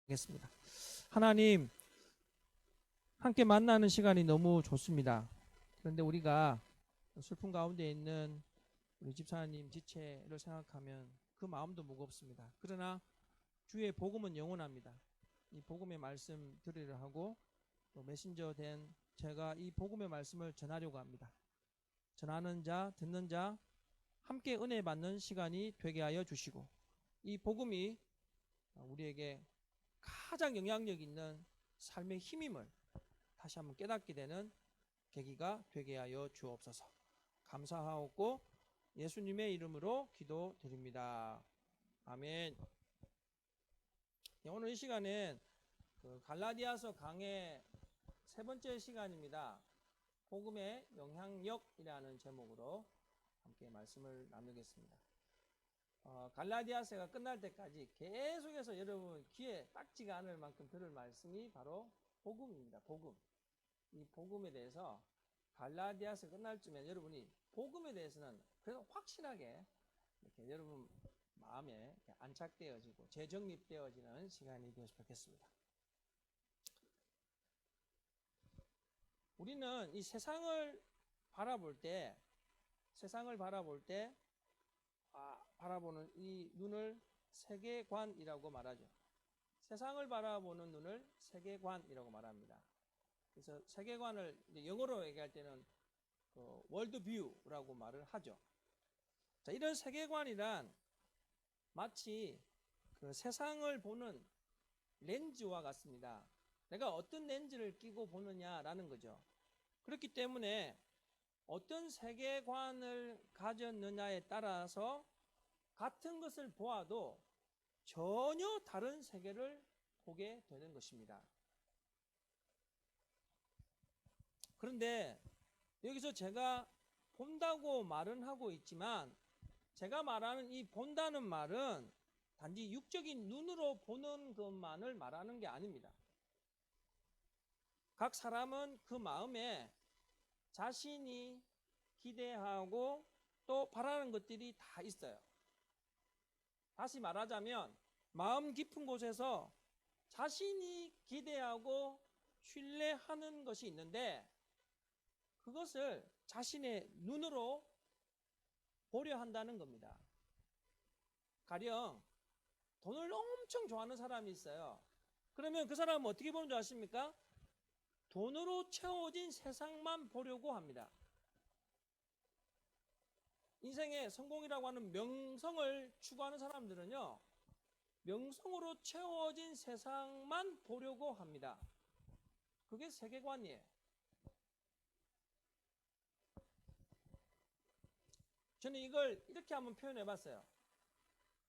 하겠습니다. 하나님, 함께 만나는 시간이 너무 좋습니다. 그런데 우리가 슬픔 가운데 있는 우리 집사님 지체를 생각하면 그 마음도 무겁습니다. 그러나 주의 복음은 영원합니다. 이 복음의 말씀 들으려 하고 또 메신저 된 제가 이 복음의 말씀을 전하려고 합니다. 전하는 자, 듣는 자 함께 은혜 받는 시간이 되게 하여 주시고, 이 복음이 우리에게 가장 영향력 있는 삶의 힘임을 다시 한번 깨닫게 되는 계기가 되게 하여 주옵소서. 감사하옵고 예수님의 이름으로 기도드립니다. 아멘. 오늘 이 시간은 갈라디아서 강의 세 번째 시간입니다. 복음의 영향력이라는 제목으로 함께 말씀을 나누겠습니다. 갈라디아서가 끝날 때까지 계속해서 여러분 귀에 딱지가 않을 만큼 들을 말씀이 바로 복음입니다. 복음. 이 복음에 대해서 갈라디아서 끝날 쯤에 여러분이 복음에 대해서는 그래도 확실하게 이렇게 여러분 마음에 안착되어지고 재정립되어지는 시간이 되었으면 좋겠습니다. 우리는 이 세상을 바라볼 때 바라보는 이 눈을 세계관이라고 말하죠. 세상을 바라보는 눈을 세계관이라고 말합니다. 그래서 세계관을 영어로 얘기할 때는 월드뷰라고 말을 하죠. 자, 이런 세계관이란 마치 그 세상을 보는 렌즈와 같습니다. 내가 어떤 렌즈를 끼고 보느냐라는 거죠. 그렇기 때문에 어떤 세계관을 가졌느냐에 따라서 같은 것을 보아도 전혀 다른 세계를 보게 되는 것입니다. 그런데 여기서 제가 본다고 말은 하고 있지만, 제가 말하는 이 본다는 말은 단지 육적인 눈으로 보는 것만을 말하는 게 아닙니다. 각 사람은 그 마음에 자신이 기대하고 또 바라는 것들이 다 있어요. 다시 말하자면 마음 깊은 곳에서 자신이 기대하고 신뢰하는 것이 있는데, 그것을 자신의 눈으로 보려 한다는 겁니다. 가령 돈을 엄청 좋아하는 사람이 있어요. 그러면 그 사람은 어떻게 보는 줄 아십니까? 돈으로 채워진 세상만 보려고 합니다. 인생의 성공이라고 하는 명성을 추구하는 사람들은요, 명성으로 채워진 세상만 보려고 합니다. 그게 세계관이에요. 저는 이걸 이렇게 한번 표현해 봤어요.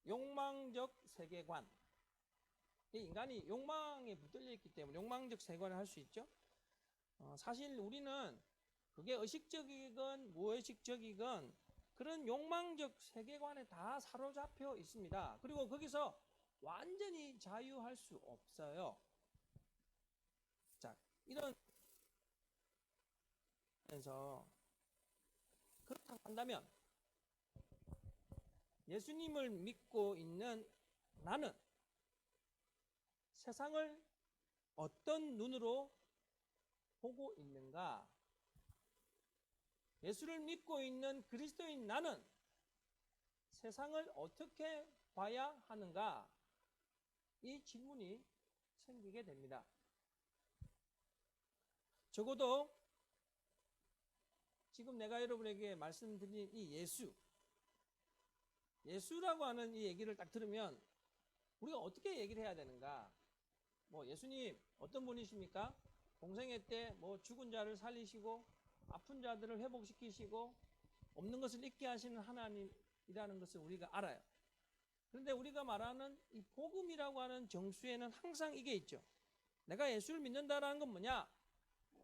욕망적 세계관. 인간이 욕망에 붙들려 있기 때문에 욕망적 세계관을 할 수 있죠. 사실 우리는 그게 의식적이건 무의식적이건 그런 욕망적 세계관에 다 사로잡혀 있습니다. 그리고 거기서 완전히 자유할 수 없어요. 자, 이런 면서 그렇다고 한다면 예수님을 믿고 있는 나는 세상을 어떤 눈으로 보고 있는가? 예수를 믿고 있는 그리스도인 나는 세상을 어떻게 봐야 하는가? 이 질문이 생기게 됩니다. 적어도 지금 내가 여러분에게 말씀드린 이 예수라고 하는 이 얘기를 딱 들으면 우리가 어떻게 얘기를 해야 되는가? 예수님 어떤 분이십니까? 공생애 때 죽은 자를 살리시고 아픈 자들을 회복시키시고 없는 것을 있게 하시는 하나님이라는 것을 우리가 알아요. 그런데 우리가 말하는 이 복음이라고 하는 정수에는 항상 이게 있죠. 내가 예수를 믿는다라는 건 뭐냐?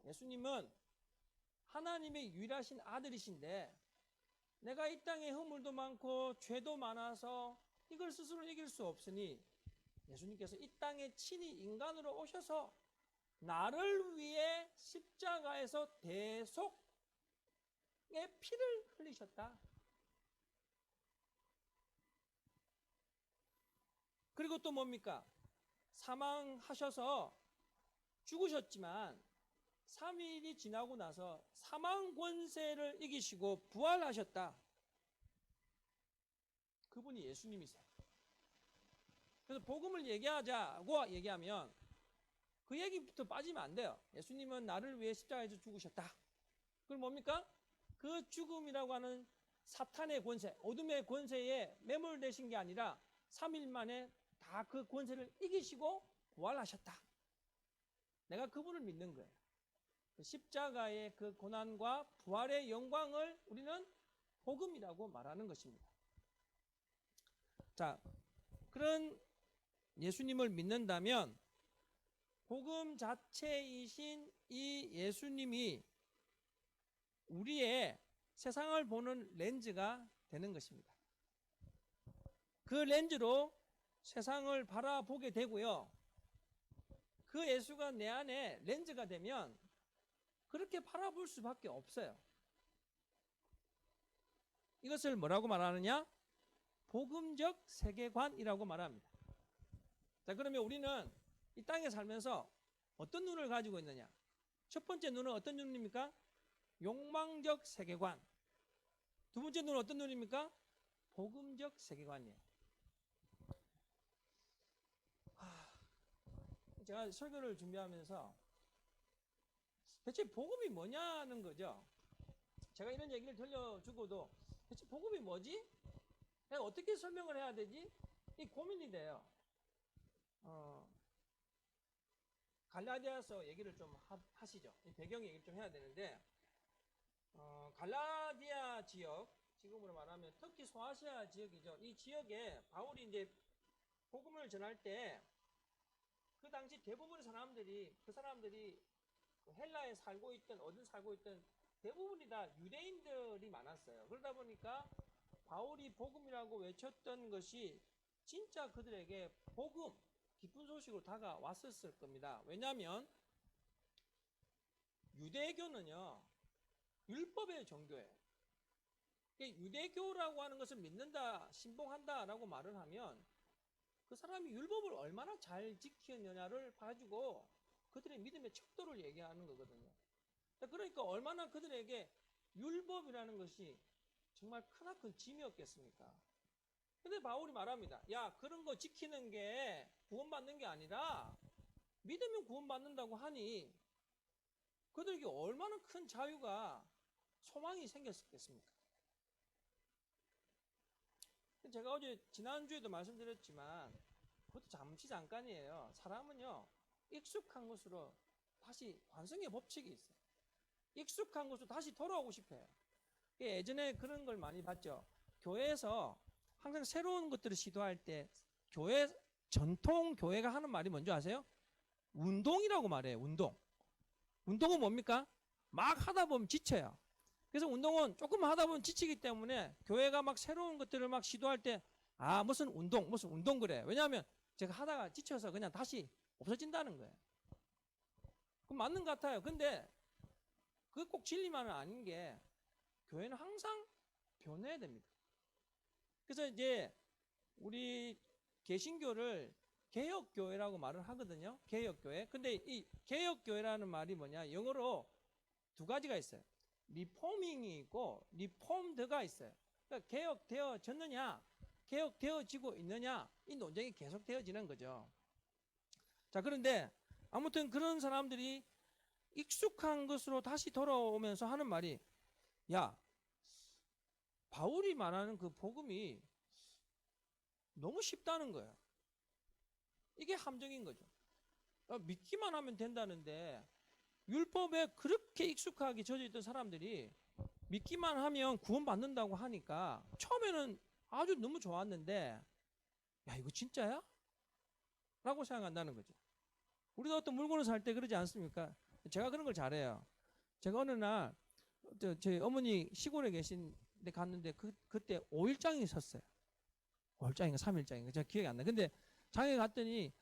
예수님은 하나님의 유일하신 아들이신데 내가 이 땅에 허물도 많고 죄도 많아서 이걸 스스로 이길 수 없으니 예수님께서 이 땅에 친히 인간으로 오셔서 나를 위해 십자가에서 대속의 피를 흘리셨다. 그리고 또 뭡니까? 사망하셔서 죽으셨지만 3일이 지나고 나서 사망 권세를 이기시고 부활하셨다. 그분이 예수님이세요. 그래서 복음을 얘기하자고 얘기하면 그 얘기부터 빠지면 안 돼요. 예수님은 나를 위해 십자가에서 죽으셨다. 그럼 뭡니까? 그 죽음이라고 하는 사탄의 권세, 어둠의 권세에 매몰되신 게 아니라 3일 만에 다 그 권세를 이기시고 부활하셨다. 내가 그분을 믿는 거예요. 십자가의 그 고난과 부활의 영광을 우리는 복음이라고 말하는 것입니다. 자, 그런 예수님을 믿는다면 복음 자체이신 이 예수님이 우리의 세상을 보는 렌즈가 되는 것입니다. 그 렌즈로 세상을 바라보게 되고요. 그 예수가 내 안에 렌즈가 되면 그렇게 바라볼 수밖에 없어요. 이것을 뭐라고 말하느냐? 복음적 세계관이라고 말합니다. 자, 그러면 우리는 이 땅에 살면서 어떤 눈을 가지고 있느냐? 첫 번째 눈은 어떤 눈입니까? 욕망적 세계관. 두 번째 눈은 어떤 눈입니까? 복음적 세계관이에요. 제가 설교를 준비하면서 대체 복음이 뭐냐는 거죠. 제가 이런 얘기를 들려주고도 대체 복음이 뭐지? 내가 어떻게 설명을 해야 되지? 이 고민이 돼요. 갈라디아서 얘기를 좀 하시죠. 이 배경 얘기를 좀 해야 되는데, 갈라디아 지역, 지금으로 말하면 터키 소아시아 지역이죠. 이 지역에 바울이 이제 복음을 전할 때 그 당시 대부분의 사람들이, 그 사람들이 헬라에 살고 있던, 어디 살고 있던 대부분이 다 유대인들이 많았어요. 그러다 보니까 바울이 복음이라고 외쳤던 것이 진짜 그들에게 복음, 기쁜 소식으로 다가왔었을 겁니다. 왜냐하면 유대교는요, 율법의 종교예요. 유대교라고 하는 것을 믿는다, 신봉한다라고 말을 하면 그 사람이 율법을 얼마나 잘 지키느냐를 가지고 그들의 믿음의 척도를 얘기하는 거거든요. 그러니까 얼마나 그들에게 율법이라는 것이 정말 크나큰 짐이었겠습니까? 근데 바울이 말합니다. 야, 그런 거 지키는 게 구원받는 게 아니라 믿으면 구원받는다고 하니 그들에게 얼마나 큰 자유가 소망이 생겼겠습니까? 제가 어제 지난주에도 말씀드렸지만 그것도 잠깐이에요. 사람은요, 익숙한 것으로 다시 관성의 법칙이 있어요. 익숙한 것으로 다시 돌아오고 싶어요. 예전에 그런 걸 많이 봤죠. 교회에서 항상 새로운 것들을 시도할 때 전통 교회가 하는 말이 뭔지 아세요? 운동이라고 말해요. 운동은 뭡니까? 막 하다 보면 지쳐요. 그래서 운동은 조금 하다 보면 지치기 때문에 교회가 막 새로운 것들을 막 시도할 때 무슨 운동 그래. 왜냐하면 제가 하다가 지쳐서 그냥 다시 없어진다는 거예요. 그럼 맞는 것 같아요. 근데 그게 꼭 진리만은 아닌 게 교회는 항상 변해야 됩니다. 그래서 이제 우리 개신교를 개혁교회라고 말을 하거든요. 개혁교회. 근데 이 개혁교회라는 말이 뭐냐? 영어로 두 가지가 있어요. 리포밍이 있고 리폼드가 있어요. 그러니까 개혁되어졌느냐, 개혁되어지고 있느냐, 이 논쟁이 계속되어지는 거죠. 자, 그런데 아무튼 그런 사람들이 익숙한 것으로 다시 돌아오면서 하는 말이, 야, 바울이 말하는 그 복음이 너무 쉽다는 거예요. 이게 함정인 거죠. 믿기만 하면 된다는데 율법에 그렇게 익숙하게 젖어 있던 사람들이 믿기만 하면 구원받는다고 하니까 처음에는 아주 너무 좋았는데, 야, 이거 진짜야? 라고 생각한다는 거죠. 우리도 어떤 물건을 살 때 그러지 않습니까? 제가 그런 걸 잘해요. 제가 어느 날 저희 어머니 시골에 계신 데 갔는데 그때 5일장이 섰어요. 5일장인가 3일장인가 제가 기억이 안 나요. 근데 장에 갔더니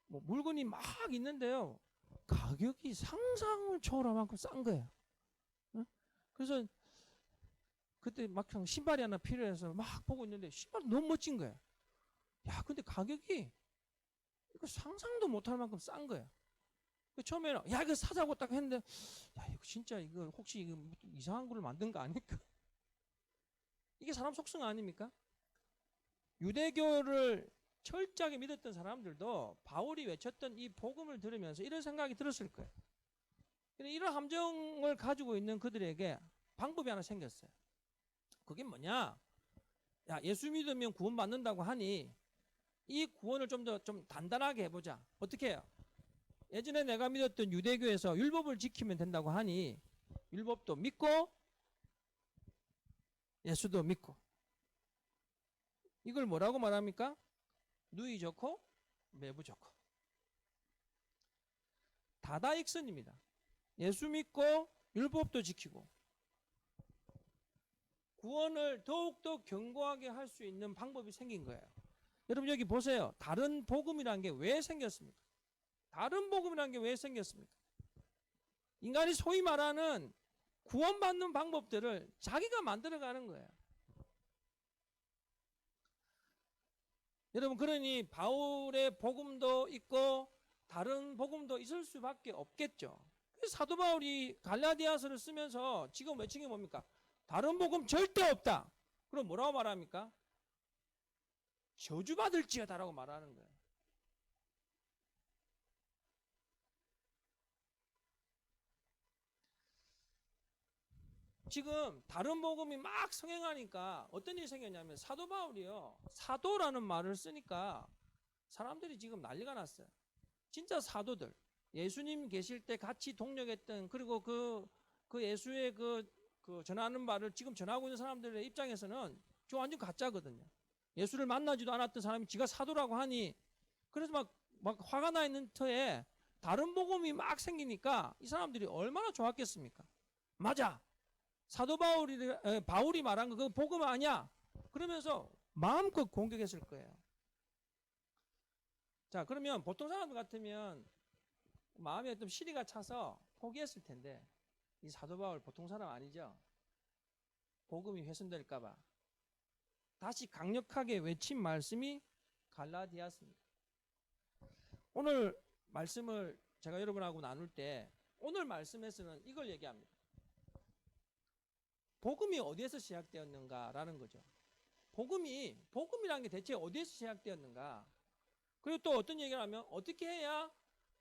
뭐 물건이 막 있는데요, 가격이 상상을 초월할 만큼 싼 거예요. 응? 그래서 그때 막상 신발이 하나 필요해서 막 보고 있는데 신발이 너무 멋진 거예요. 야, 근데 가격이 이거 상상도 못할 만큼 싼 거야. 처음에는 야 이거 사자고 딱 했는데 야 이거 진짜 이거 혹시 이거 이상한 거를 만든 거 아닐까? 이게 사람 속성 아닙니까? 유대교를 철저하게 믿었던 사람들도 바울이 외쳤던 이 복음을 들으면서 이런 생각이 들었을 거예요. 이런 함정을 가지고 있는 그들에게 방법이 하나 생겼어요. 그게 뭐냐? 야, 예수 믿으면 구원받는다고 하니 이 구원을 좀 더 좀 단단하게 해보자. 어떻게 해요? 예전에 내가 믿었던 유대교에서 율법을 지키면 된다고 하니 율법도 믿고 예수도 믿고 이걸 뭐라고 말합니까? 누이 좋고 매부 좋고 다다익선입니다. 예수 믿고 율법도 지키고 구원을 더욱더 견고하게 할 수 있는 방법이 생긴 거예요. 여러분 여기 보세요. 다른 복음이라는 게 왜 생겼습니까? 다른 복음이라는 게 왜 생겼습니까? 인간이 소위 말하는 구원받는 방법들을 자기가 만들어가는 거예요. 여러분 그러니 바울의 복음도 있고 다른 복음도 있을 수밖에 없겠죠. 사도 바울이 갈라디아서를 쓰면서 지금 외친 게 뭡니까? 다른 복음 절대 없다. 그럼 뭐라고 말합니까? 저주받을지어다라고 말하는 거예요. 지금 다른 복음이 막 성행하니까 어떤 일이 생겼냐면 사도 바울이요. 사도라는 말을 쓰니까 사람들이 지금 난리가 났어요. 진짜 사도들. 예수님 계실 때 같이 동력했던 그리고 그 예수의 그 전하는 말을 지금 전하고 있는 사람들의 입장에서는 저 완전 가짜거든요. 예수를 만나지도 않았던 사람이 지가 사도라고 하니 그래서 막 화가 나 있는 터에 다른 복음이 막 생기니까 이 사람들이 얼마나 좋았겠습니까? 맞아. 사도 바울이 말한 거 그거 복음 아니야. 그러면서 마음껏 공격했을 거예요. 자, 그러면 보통 사람들 같으면 마음에 좀 시리가 차서 포기했을 텐데 이 사도 바울 보통 사람 아니죠. 복음이 훼손될까봐 다시 강력하게 외친 말씀이 갈라디아서입니다. 오늘 말씀을 제가 여러분하고 나눌 때 오늘 말씀에서는 이걸 얘기합니다. 복음이 어디에서 시작되었는가라는 거죠. 복음이라는 게 대체 어디에서 시작되었는가? 그리고 또 어떤 얘기를 하면 어떻게 해야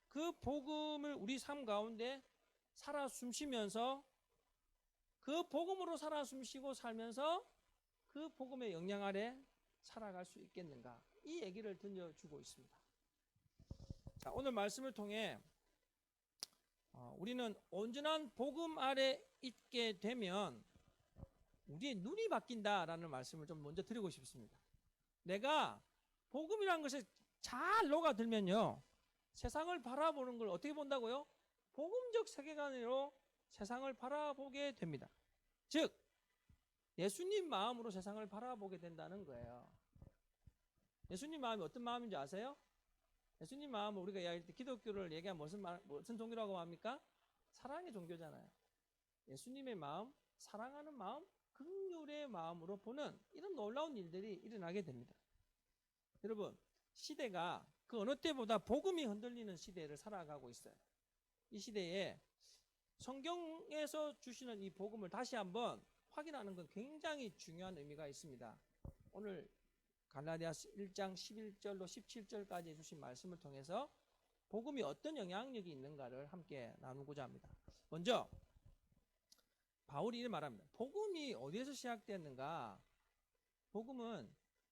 그 복음을 우리 삶 가운데 살아 숨쉬면서 그 복음으로 살아 숨쉬고 살면서 그 복음의 영향 아래 살아갈 수 있겠는가? 이 얘기를 들려주고 있습니다. 자, 오늘 말씀을 통해 우리는 온전한 복음 아래 있게 되면 우리의 눈이 바뀐다라는 말씀을 좀 먼저 드리고 싶습니다. 내가 복음이라는 것에 잘 녹아들면요. 세상을 바라보는 걸 어떻게 본다고요? 복음적 세계관으로 세상을 바라보게 됩니다. 즉 예수님 마음으로 세상을 바라보게 된다는 거예요. 예수님 마음이 어떤 마음인지 아세요? 예수님 마음은 우리가 이야기할 때 기독교를 얘기하면 무슨 종교라고 합니까? 사랑의 종교잖아요. 예수님의 마음, 사랑하는 마음, 긍휼의 마음으로 보는 이런 놀라운 일들이 일어나게 됩니다. 여러분, 시대가 그 어느 때보다 복음이 흔들리는 시대를 살아가고 있어요. 이 시대에 성경에서 주시는 이 복음을 다시 한번 확인하는 건 굉장히 중요한 의미가 있습니다. 오늘 갈라디아서 1장 11절로 17절까지 주신 말씀을 통해서 복음이 어떤 영향력이 있는가를 함께 나누고자 합니다. 먼저 바울이 이렇게 말합니다. 복음이 어디에서 시작되었는가? 복음은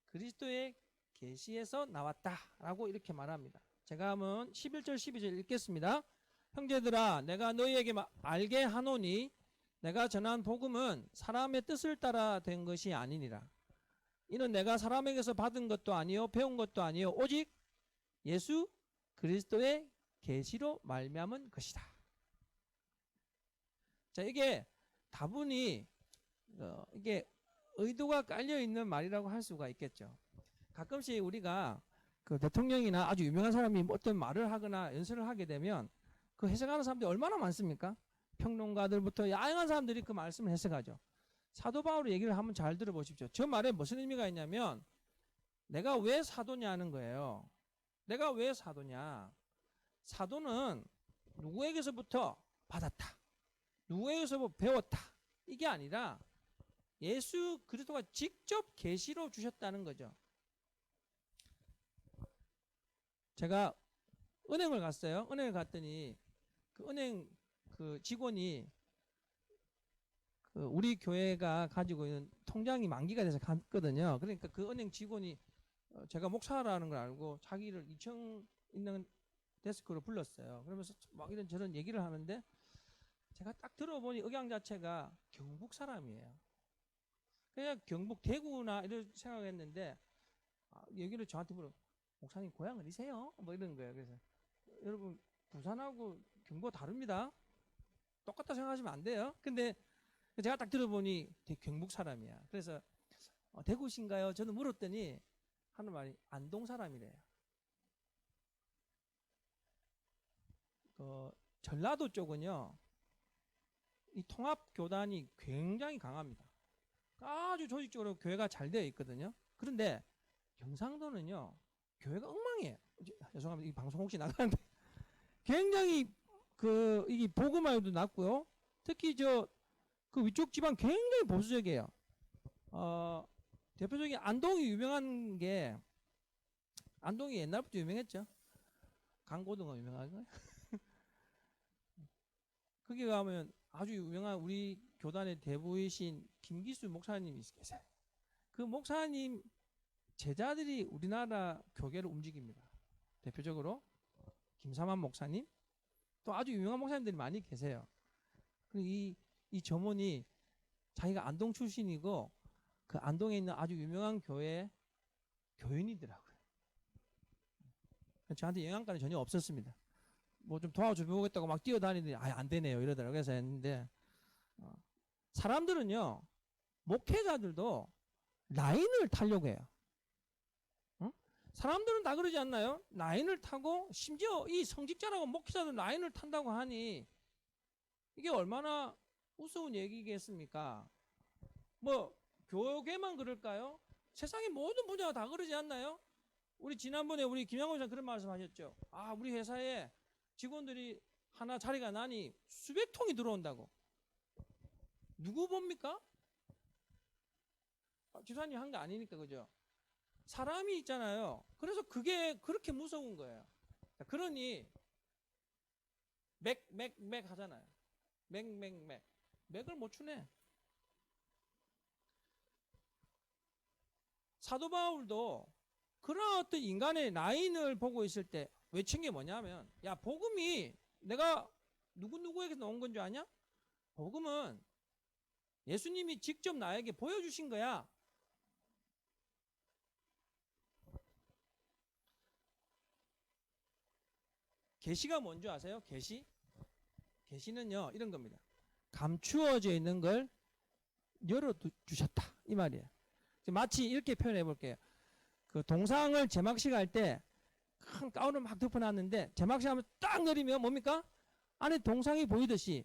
그리스도의 계시에서 나왔다라고 이렇게 말합니다. 제가 한번 11절 12절 읽겠습니다. 형제들아 내가 너희에게 알게 하노니 내가 전한 복음은 사람의 뜻을 따라 된 것이 아니니라. 이는 내가 사람에게서 받은 것도 아니요 배운 것도 아니요 오직 예수 그리스도의 계시로 말미암은 것이다. 자, 이게 다분히 이게 의도가 깔려 있는 말이라고 할 수가 있겠죠. 가끔씩 우리가 그 대통령이나 아주 유명한 사람이 어떤 말을 하거나 연설을 하게 되면 그 해석하는 사람들이 얼마나 많습니까? 평론가들부터 다양한 사람들이 그 말씀을 해석하죠. 사도 바울의 얘기를 한번 잘 들어보십시오. 저 말에 무슨 의미가 있냐면 내가 왜 사도냐는 거예요. 내가 왜 사도냐? 사도는 누구에게서부터 받았다. 누구에게서 배웠다. 이게 아니라 예수 그리스도가 직접 계시로 주셨다는 거죠. 제가 은행을 갔어요. 은행을 갔더니 그 은행 그 직원이 그 우리 교회가 가지고 있는 통장이 만기가 돼서 갔거든요. 그러니까 그 은행 직원이 제가 목사라는 걸 알고 자기를 2층 있는 데스크로 불렀어요. 그러면서 막 이런저런 얘기를 하는데 제가 딱 들어보니 억양 자체가 경북 사람이에요. 그냥 경북 대구나 이런 생각했는데 얘기를 저한테 물어 목사님 고향 어디세요? 뭐 이런 거예요. 그래서 여러분 부산하고 경북 다릅니다. 똑같다 생각하시면 안 돼요. 근데 제가 딱 들어보니 경북 사람이야. 그래서 대구신가요? 저는 물었더니 하는 말이 안동 사람이래요. 전라도 쪽은요, 이 통합 교단이 굉장히 강합니다. 아주 조직적으로 교회가 잘 되어 있거든요. 그런데 경상도는요, 교회가 엉망이에요. 죄송합니다. 이 방송 혹시 나가는데 굉장히 이 복음화율도 낮고요. 특히 그 위쪽 지방 굉장히 보수적이에요. 대표적인 안동이 유명한 게 안동이 옛날부터 유명했죠. 강고등어 유명한 거예요. 거기 가면 아주 유명한 우리 교단의 대부이신 김기수 목사님이 계세요. 그 목사님 제자들이 우리나라 교계를 움직입니다. 대표적으로 김삼환 목사님, 또 아주 유명한 목사님들이 많이 계세요. 이 점원이 자기가 안동 출신이고 그 안동에 있는 아주 유명한 교회 교인이더라고요. 저한테 영향가는 전혀 없었습니다. 뭐 좀 도와주보겠다고 막 뛰어다니더니 안 되네요 이러더라고요. 그래서 했는데 사람들은요, 목회자들도 라인을 타려고 해요. 사람들은 다 그러지 않나요? 라인을 타고 심지어 이 성직자라고 목회자들 라인을 탄다고 하니 이게 얼마나 우스운 얘기겠습니까? 뭐 교계만 그럴까요? 세상의 모든 분야가 다 그러지 않나요? 우리 지난번에 우리 김양호 장 그런 말씀하셨죠. 우리 회사에 직원들이 하나 자리가 나니 수백 통이 들어온다고. 누구 봅니까? 집사님 한 게 아니니까 그죠? 사람이 있잖아요. 그래서 그게 그렇게 무서운 거예요. 그러니 맥 하잖아요. 맥을 못 추네. 사도 바울도 그런 어떤 인간의 라인을 보고 있을 때 외친 게 뭐냐면, 야, 복음이 내가 누구누구에게서 나온 건 줄 아냐? 복음은 예수님이 직접 나에게 보여주신 거야. 계시가 뭔지 아세요? 계시는요, 이런 겁니다. 감추어져 있는 걸 열어주셨다. 이 말이에요. 마치 이렇게 표현해 볼게요. 그 동상을 제막식 할 때 큰 가운을 막 덮어놨는데 제막식 하면 딱 내리면 뭡니까? 안에 동상이 보이듯이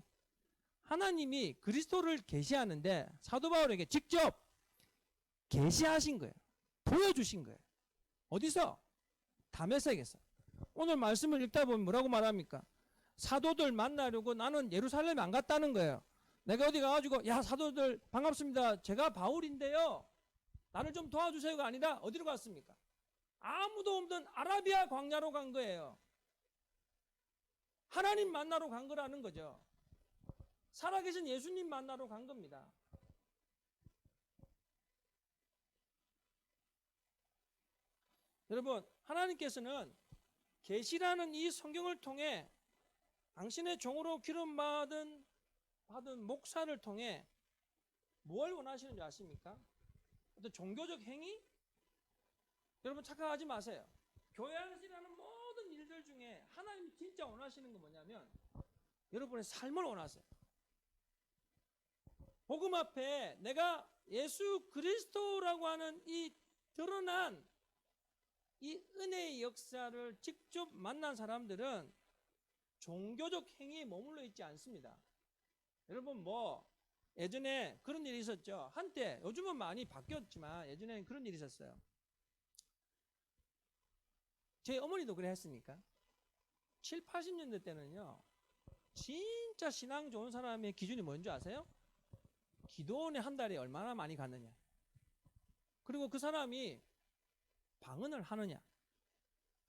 하나님이 그리스도를 계시하는데 사도 바울에게 직접 계시하신 거예요. 보여주신 거예요. 어디서? 다메섹에서. 오늘 말씀을 읽다 보면 뭐라고 말합니까? 사도들 만나려고 나는 예루살렘에 안 갔다는 거예요. 내가 어디 가가지고 야 사도들 반갑습니다. 제가 바울인데요. 나를 좀 도와주세요가 아니라 어디로 갔습니까? 아무도 없는 아라비아 광야로 간 거예요. 하나님 만나러 간 거라는 거죠. 살아계신 예수님 만나러 간 겁니다. 여러분, 하나님께서는 계시라는 이 성경을 통해 당신의 종으로 기름받은 목사를 통해 뭘 원하시는지 아십니까? 어떤 종교적 행위? 여러분 착각하지 마세요. 교회 안에서 일하는 모든 일들 중에 하나님이 진짜 원하시는 건 뭐냐면 여러분의 삶을 원하세요. 복음 앞에 내가 예수 그리스도라고 하는 이 드러난 이 은혜의 역사를 직접 만난 사람들은 종교적 행위에 머물러 있지 않습니다. 여러분 예전에 그런 일이 있었죠. 한때 요즘은 많이 바뀌었지만 예전에는 그런 일이 있었어요. 제 어머니도 그래 했으니까. 7, 80년대 때는요. 진짜 신앙 좋은 사람의 기준이 뭔지 아세요? 기도원에 한 달에 얼마나 많이 갔느냐. 그리고 그 사람이 방언을 하느냐.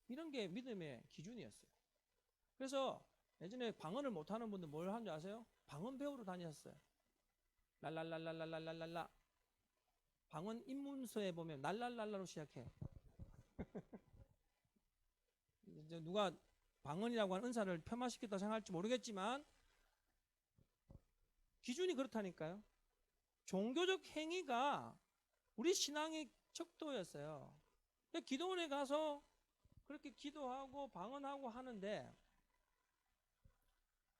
이런 게 믿음의 기준이었어요. 그래서 예전에 방언을 못하는 분들 뭘 하는 줄 아세요? 방언 배우러 다녔어요. 랄랄랄랄랄랄랄라. 방언 입문서에 보면 날랄랄라로 시작해. 이제 누가 방언이라고 하는 은사를 폄하시켰다 생각할지 모르겠지만 기준이 그렇다니까요. 종교적 행위가 우리 신앙의 척도였어요. 기도원에 가서 그렇게 기도하고 방언하고 하는데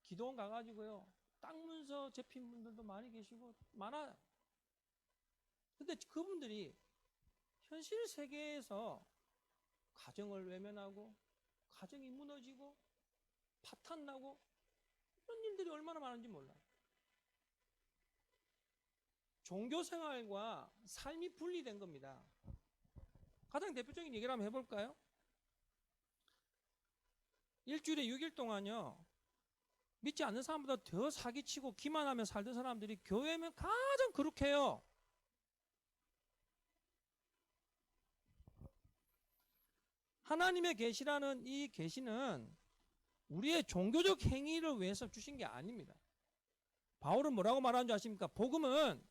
기도원 가가지고요. 땅 문서 접힌 분들도 많이 계시고 많아요. 근데 그분들이 현실 세계에서 가정을 외면하고 가정이 무너지고 파탄나고 이런 일들이 얼마나 많은지 몰라요. 종교생활과 삶이 분리된 겁니다. 가장 대표적인 얘기를 한번 해볼까요? 일주일에 6일 동안요. 믿지 않는 사람보다 더 사기치고 기만하며 살던 사람들이 교회면 가장 거룩해요. 하나님의 계시라는 이 계시는 우리의 종교적 행위를 위해서 주신 게 아닙니다. 바울은 뭐라고 말하는 줄 아십니까? 복음은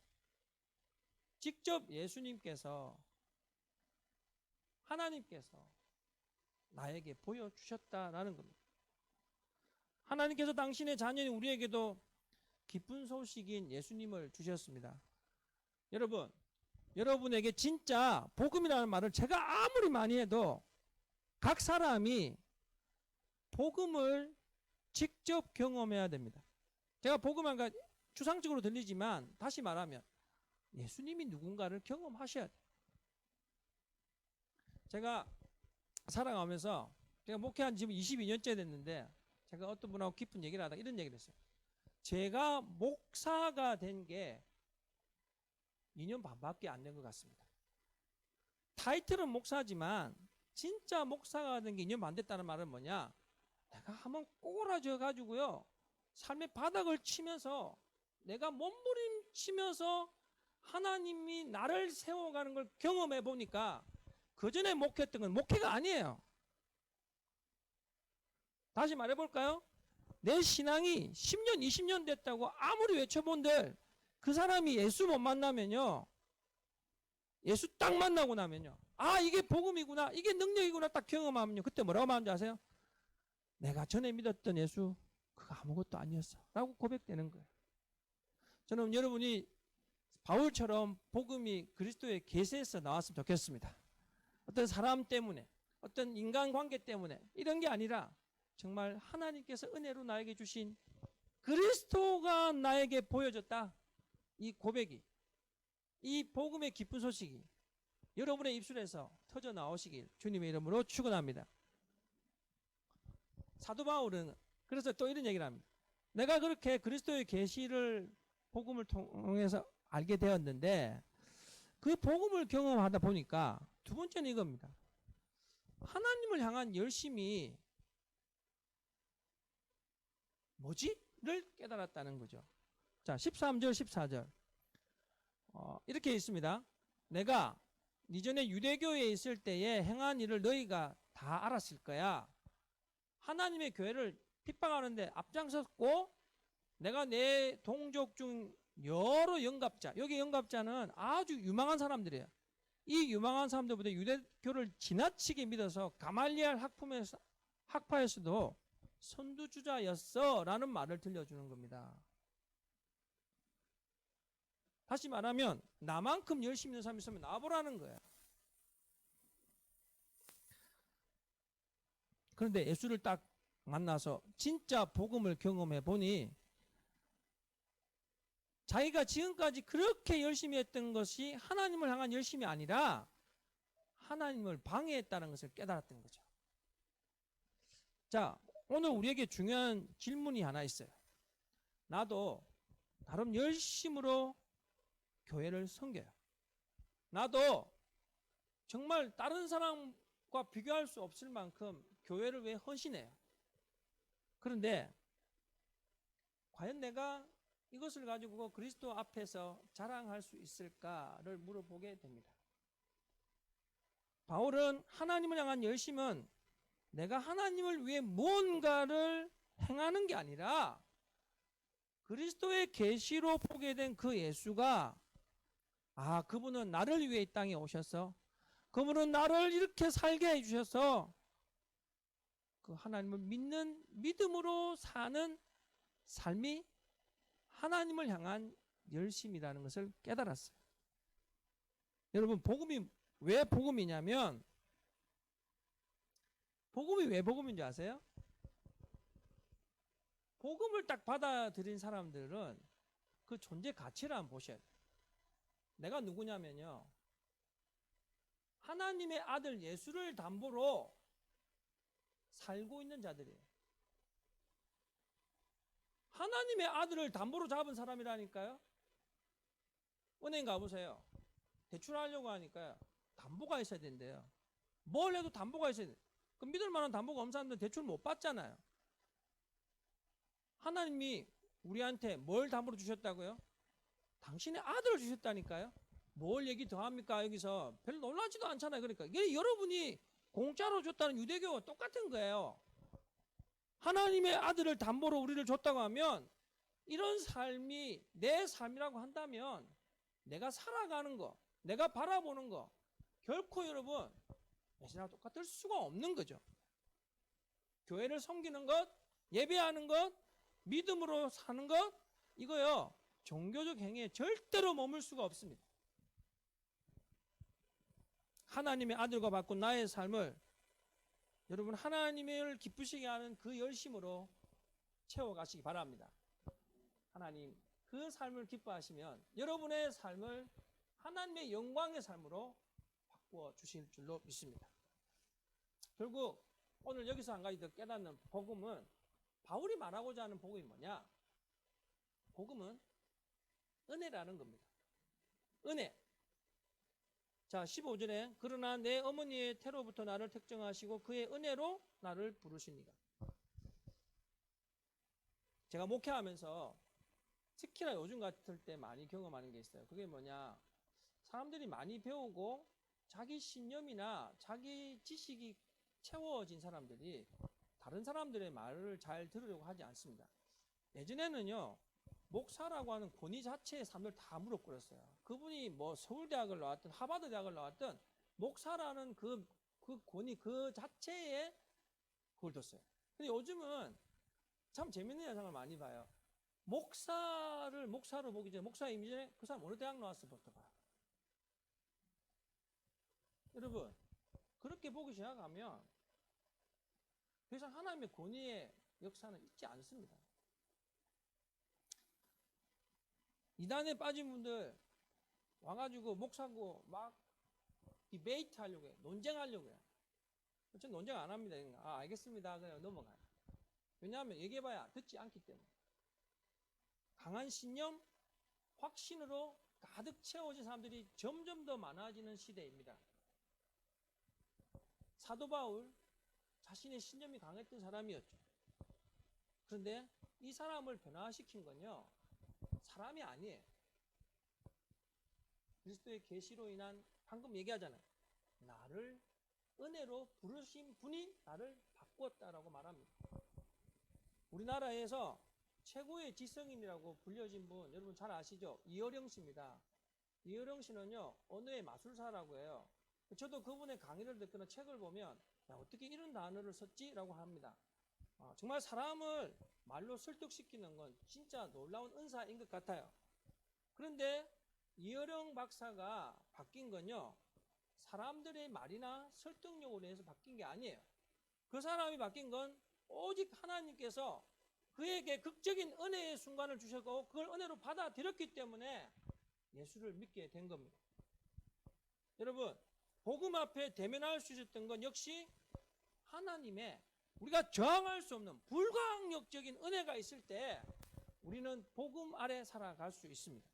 직접 예수님께서 하나님께서 나에게 보여주셨다라는 겁니다. 하나님께서 당신의 자녀인 우리에게도 기쁜 소식인 예수님을 주셨습니다. 여러분, 여러분에게 진짜 복음이라는 말을 제가 아무리 많이 해도 각 사람이 복음을 직접 경험해야 됩니다. 제가 복음한가 추상적으로 들리지만 다시 말하면 예수님이 누군가를 경험하셔야 돼요. 제가 살아가면서 제가 목회한 지금 22년째 됐는데 제가 어떤 분하고 깊은 얘기를 하다가 이런 얘기를 했어요. 제가 목사가 된 게 2년 반밖에 안 된 것 같습니다. 타이틀은 목사지만 진짜 목사가 된 게 2년 반 됐다는 말은 뭐냐? 내가 한번 꼬라져 가지고요. 삶의 바닥을 치면서 내가 몸부림치면서 하나님이 나를 세워가는 걸 경험해 보니까 그전에 목회했던 건 목회가 아니에요. 다시 말해볼까요? 내 신앙이 10년, 20년 됐다고 아무리 외쳐본들 그 사람이 예수 못 만나면요. 예수 딱 만나고 나면요. 아, 이게 복음이구나. 이게 능력이구나. 딱 경험하면요. 그때 뭐라고 말하는지 아세요? 내가 전에 믿었던 예수 그거 아무것도 아니었어. 라고 고백되는 거예요. 저는 여러분이 바울처럼 복음이 그리스도의 계시에서 나왔으면 좋겠습니다. 어떤 사람 때문에 어떤 인간관계 때문에 이런 게 아니라 정말 하나님께서 은혜로 나에게 주신 그리스도가 나에게 보여줬다. 이 고백이 이 복음의 기쁜 소식이 여러분의 입술에서 터져 나오시길 주님의 이름으로 축원합니다. 사도 바울은 그래서 또 이런 얘기를 합니다. 내가 그렇게 그리스도의 계시를 복음을 통해서 알게 되었는데 그 복음을 경험하다 보니까 두 번째는 이겁니다. 하나님을 향한 열심이 뭐지?를 깨달았다는 거죠. 자, 13절, 14절. 이렇게 있습니다. 내가 이전에 유대교에 있을 때에 행한 일을 너희가 다 알았을 거야. 하나님의 교회를 핍박하는데 앞장섰고 내가 내 동족 중 여러 영갑자, 여기 영갑자는 아주 유망한 사람들이에요. 이 유망한 사람들보다 유대교를 지나치게 믿어서 가말리엘 학파에서도 선두주자였어 라는 말을 들려주는 겁니다. 다시 말하면 나만큼 열심히 있는 사람이 있으면 나와보라는 거예요. 그런데 예수를 딱 만나서 진짜 복음을 경험해 보니 자기가 지금까지 그렇게 열심히 했던 것이 하나님을 향한 열심이 아니라 하나님을 방해했다는 것을 깨달았던 거죠. 자, 오늘 우리에게 중요한 질문이 하나 있어요. 나도 나름 열심으로 교회를 섬겨요. 나도 정말 다른 사람 과 비교할 수 없을 만큼 교회를 위해 헌신해요. 그런데 과연 내가 이것을 가지고 그리스도 앞에서 자랑할 수 있을까를 물어보게 됩니다. 바울은 하나님을 향한 열심은 내가 하나님을 위해 무언가를 행하는 게 아니라 그리스도의 계시로 보게 된 그 예수가 그분은 나를 위해 이 땅에 오셔서 그분은 나를 이렇게 살게 해주셔서 그 하나님을 믿는 믿음으로 사는 삶이 하나님을 향한 열심이라는 것을 깨달았어요. 여러분, 복음이 왜 복음이냐면, 복음이 왜 복음인지 아세요? 복음을 딱 받아들인 사람들은 그 존재 가치를 한번 보셔야 돼요. 내가 누구냐면요, 하나님의 아들 예수를 담보로 살고 있는 자들이에요. 하나님의 아들을 담보로 잡은 사람이라니까요. 은행 가보세요. 대출하려고 하니까요, 담보가 있어야 된대요. 뭘 해도 담보가 있어야 돼요. 그 믿을 만한 담보가 없는 사람들은 대출 못 받잖아요. 하나님이 우리한테 뭘 담보로 주셨다고요? 당신의 아들을 주셨다니까요. 뭘 얘기 더 합니까? 여기서 별로 놀라지도 않잖아요. 그러니까 이게 여러분이 공짜로 줬다는 유대교와 똑같은 거예요. 하나님의 아들을 담보로 우리를 줬다고 하면 이런 삶이 내 삶이라고 한다면 내가 살아가는 거, 내가 바라보는 거 결코 여러분 예수랑 똑같을 수가 없는 거죠. 교회를 섬기는 것, 예배하는 것, 믿음으로 사는 것, 이거요 종교적 행위에 절대로 머물 수가 없습니다. 하나님의 아들과 바꾼 나의 삶을 여러분 하나님을 기쁘시게 하는 그 열심으로 채워가시기 바랍니다. 하나님 그 삶을 기뻐하시면 여러분의 삶을 하나님의 영광의 삶으로 바꾸어 주실 줄로 믿습니다. 결국 오늘 여기서 한 가지 더 깨닫는 복음은, 바울이 말하고자 하는 복음이 뭐냐? 복음은 은혜라는 겁니다. 은혜. 자, 15절에 그러나 내 어머니의 태로부터 나를 택정하시고 그의 은혜로 나를 부르시니가. 제가 목회하면서 특히나 요즘 같을 때 많이 경험하는 게 있어요. 그게 뭐냐? 사람들이 많이 배우고 자기 신념이나 자기 지식이 채워진 사람들이 다른 사람들의 말을 잘 들으려고 하지 않습니다. 예전에는요, 목사라고 하는 권위 자체의 삶을 다 무릎꿇었어요. 그분이 뭐 서울대학을 나왔든 하버드 대학을 나왔든 목사라는 그 권위 그 자체에 그걸 뒀어요. 근데 요즘은 참 재밌는 현상을 많이 봐요. 목사로 보기 전에, 목사 이미 전에 그 사람 어느 대학 나왔을부터 봐요. 여러분, 그렇게 보기 시작하면 더 이상 하나님의 권위의 역사는 있지 않습니다. 이단에 빠진 분들 와가지고 목사고 막 디베이트 하려고 해요. 논쟁하려고 해요. 전 논쟁 안 합니다. 알겠습니다. 그냥 넘어가요. 왜냐하면 얘기해봐야 듣지 않기 때문에. 강한 신념, 확신으로 가득 채워진 사람들이 점점 더 많아지는 시대입니다. 사도 바울 자신의 신념이 강했던 사람이었죠. 그런데 이 사람을 변화시킨 건요, 사람이 아니에요. 그리스도의 계시로 인한, 방금 얘기하잖아요. 나를 은혜로 부르신 분이 나를 바꾸었다라고 말합니다. 우리나라에서 최고의 지성인이라고 불려진 분 여러분 잘 아시죠? 이어령 씨입니다. 이어령 씨는요, 언어의 마술사라고 해요. 저도 그분의 강의를 듣거나 책을 보면 어떻게 이런 단어를 썼지? 라고 합니다. 정말 사람을 말로 설득시키는 건 진짜 놀라운 은사인 것 같아요. 그런데 이어령 박사가 바뀐 건요, 사람들의 말이나 설득력으로 해서 바뀐 게 아니에요. 그 사람이 바뀐 건 오직 하나님께서 그에게 극적인 은혜의 순간을 주셨고 그걸 은혜로 받아들였기 때문에 예수를 믿게 된 겁니다. 여러분, 복음 앞에 대면할 수 있었던 건 역시 하나님의 우리가 저항할 수 없는 불가항력적인 은혜가 있을 때 우리는 복음 아래 살아갈 수 있습니다.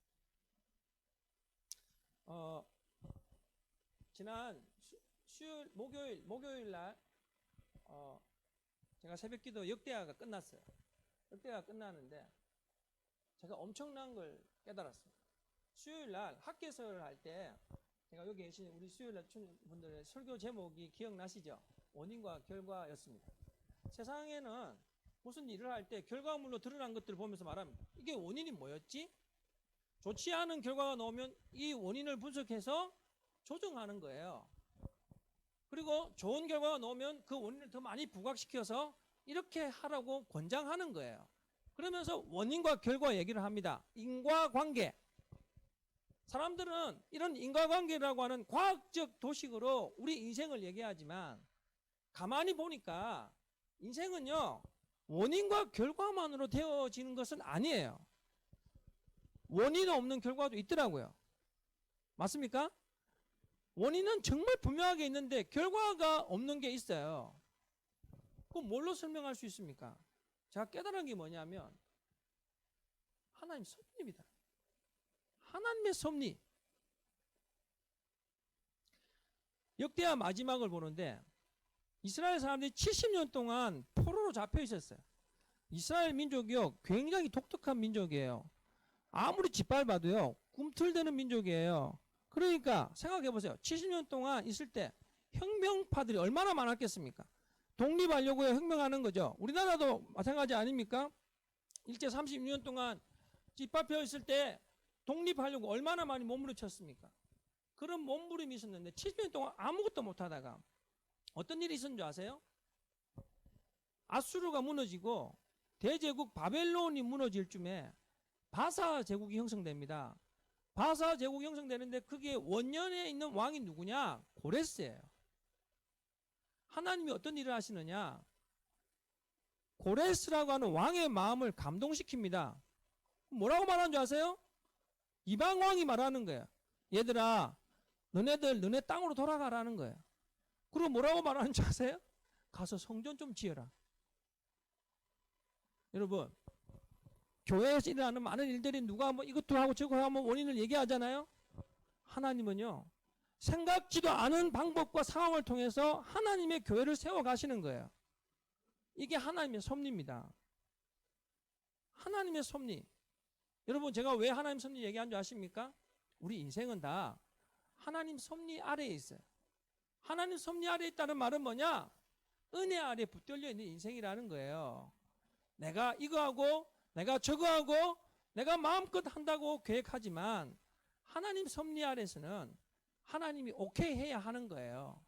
지난 목요일 날 제가 새벽기도 역대하가 끝났어요. 역대가 끝나는데 제가 엄청난 걸 깨달았습니다. 수요일 날 학개설을 할 때 제가 여기 계신 우리 수요일 날 분들의 설교 제목이 기억나시죠? 원인과 결과였습니다. 세상에는 무슨 일을 할 때 결과물로 드러난 것들을 보면서 말합니다. 이게 원인이 뭐였지? 좋지 않은 결과가 나오면 이 원인을 분석해서 조정하는 거예요. 그리고 좋은 결과가 나오면 그 원인을 더 많이 부각시켜서 이렇게 하라고 권장하는 거예요. 그러면서 원인과 결과 얘기를 합니다. 인과관계. 사람들은 이런 인과관계라고 하는 과학적 도식으로 우리 인생을 얘기하지만 가만히 보니까 인생은요, 원인과 결과만으로 되어지는 것은 아니에요. 원인 없는 결과도 있더라고요. 맞습니까? 원인은 정말 분명하게 있는데 결과가 없는 게 있어요. 그럼 뭘로 설명할 수 있습니까? 제가 깨달은 게 뭐냐면 하나님 섭리입니다. 하나님의 섭리. 역대하 마지막을 보는데 이스라엘 사람들이 70년 동안 포로로 잡혀 있었어요. 이스라엘 민족이요, 굉장히 독특한 민족이에요. 아무리 짓밟아도요, 꿈틀대는 민족이에요. 그러니까 생각해 보세요. 70년 동안 있을 때 혁명파들이 얼마나 많았겠습니까? 독립하려고 혁명하는 거죠. 우리나라도 마찬가지 아닙니까? 일제 36년 동안 짓밟혀 있을 때 독립하려고 얼마나 많이 몸부림쳤습니까? 그런 몸부림이 있었는데 70년 동안 아무것도 못하다가 어떤 일이 있었는 줄 아세요? 아수르가 무너지고 대제국 바벨론이 무너질 쯤에 바사 제국이 형성됩니다. 바사 제국이 형성되는데 그게 원년에 있는 왕이 누구냐? 고레스예요. 하나님이 어떤 일을 하시느냐? 고레스라고 하는 왕의 마음을 감동시킵니다. 뭐라고 말하는 줄 아세요? 이방 왕이 말하는 거예요. 얘들아, 너네 땅으로 돌아가라는 거예요. 그리고 뭐라고 말하는 줄 아세요? 가서 성전 좀 지어라. 여러분, 교회에서 일어나는 많은 일들이 누가 뭐 이것도 하고 저거 하면 원인을 얘기하잖아요. 하나님은요, 생각지도 않은 방법과 상황을 통해서 하나님의 교회를 세워 가시는 거예요. 이게 하나님의 섭리입니다. 하나님의 섭리. 여러분, 제가 왜 하나님 섭리 얘기한 줄 아십니까? 우리 인생은 다 하나님 섭리 아래에 있어요. 하나님 섭리 아래에 있다는 말은 뭐냐? 은혜 아래에 붙들려 있는 인생이라는 거예요. 내가 이거 하고 내가 저거 하고 내가 마음껏 한다고 계획하지만 하나님 섭리 아래에서는 하나님이 오케이 해야 하는 거예요.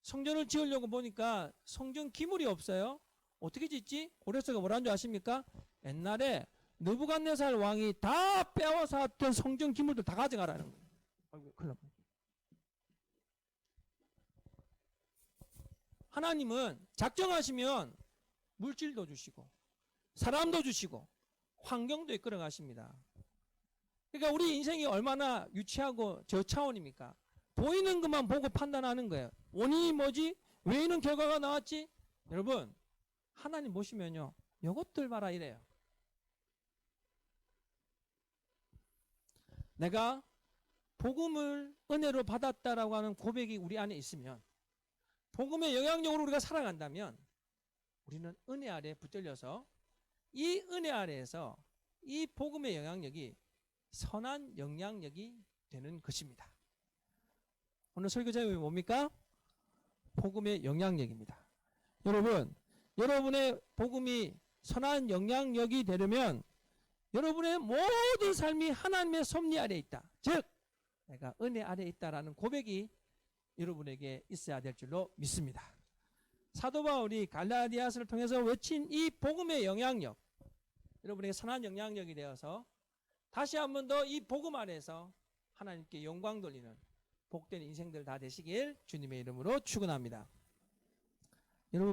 성전을 지으려고 보니까 성전 기물이 없어요. 어떻게 짓지? 고레스가 뭐라는 줄 아십니까? 옛날에 느부갓네살 왕이 다 빼앗아 왔던 성전 기물들 다 가져가라는 거예요. 아이고, 큰일 났네. 하나님은 작정하시면 물질도 주시고 사람도 주시고 환경도 이끌어 가십니다. 그러니까 우리 인생이 얼마나 유치하고 저차원입니까? 보이는 것만 보고 판단하는 거예요. 원인이 뭐지? 왜 이런 결과가 나왔지? 여러분, 하나님 보시면요, 이것들 봐라 이래요. 내가 복음을 은혜로 받았다라고 하는 고백이 우리 안에 있으면, 복음의 영향력으로 우리가 살아간다면 우리는 은혜 아래에 붙들려서 이 은혜 아래에서 이 복음의 영향력이 선한 영향력이 되는 것입니다. 오늘 설교 제목이 뭡니까? 복음의 영향력입니다. 여러분, 여러분의 복음이 선한 영향력이 되려면 여러분의 모든 삶이 하나님의 섭리 아래에 있다. 즉, 내가 은혜 아래에 있다라는 고백이 여러분에게 있어야 될 줄로 믿습니다. 사도 바울이 갈라디아서를 통해서 외친 이 복음의 영향력, 여러분에게 선한 영향력이 되어서 다시 한 번 더 이 복음 아래에서 하나님께 영광 돌리는 복된 인생들 다 되시길 주님의 이름으로 축원합니다.